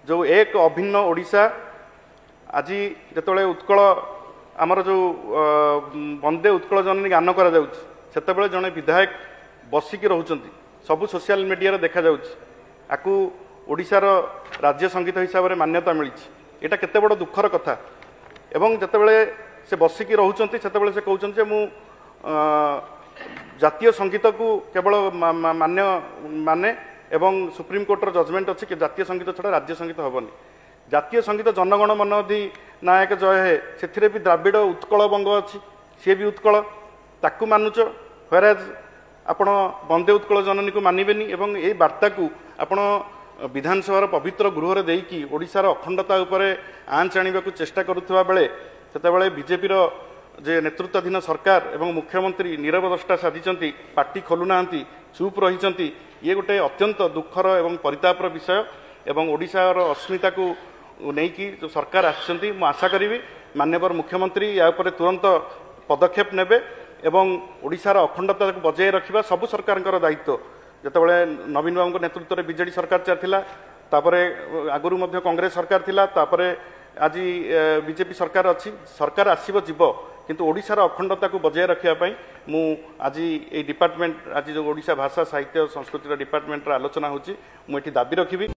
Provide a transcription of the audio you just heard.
जो एक अभिन्न ओडिशा आज जिते उत्कल आमर जो वंदे उत्कल जननी गान कर जड़े विधायक बसिकी रोचंत सबू सोशल मीडिया देखा जाकू ओडिशार राज्य संगीत हिसाब से मान्यता मिली यहाँ केते बड़ दुखर कथा एवं जितेबाला से बसिकी रोचंत से कहते मु जातीय संगीत को केवल मान्य माने एवं सुप्रीम कोर्टर जजमेंट अच्छी कि जातीय संगीत छड़ा राज्य संगीत हेनी जातीय संगीत जनगण मन अधि नायक जय है से भी द्राविड़ उत्कल बंग अच्छी सी भी उत्कल ताकू मानुच व्हेराज आपण वंदे उत्कल जननी को मानवेनी एवं ये वार्ता को आपण विधानसभा पवित्र गृह देकी ओडिशार अखंडता उपरे आंच आने को चेष्टा करुवा बेले से बीजेपी जे नेतृत्वाधीन सरकार एवं मुख्यमंत्री नीरव द्रष्टा साधी पार्टी खोलुना चुप रही ये गोटे अत्यंत दुखर एवं परितापर विषय एवं ओडिशार अस्मिता को नहीं जो सरकार आसछंती मु आशा करी माननीय मुख्यमंत्री या उपरे तुरंत पदक्षेप नेबे एवं ओडिशार अखंडता को बजाय रखा सबु सरकार दायित्व जितेबाला नवीन बाबू नेतृत्व में बीजेडी सरकार चलता तापरे आगुरी मध्य कांग्रेस सरकार थिला तापरे आज बीजेपी सरकार अच्छी सरकार आसीबो जीव किंतु ओडिशार अखंडता को बजाय रखापी मु आज ये डिपार्टमेंट आज जो ओडिशा भाषा साहित्य संस्कृति डिपार्टमेंट आलोचना होची मु एठी दाबी रखिबी।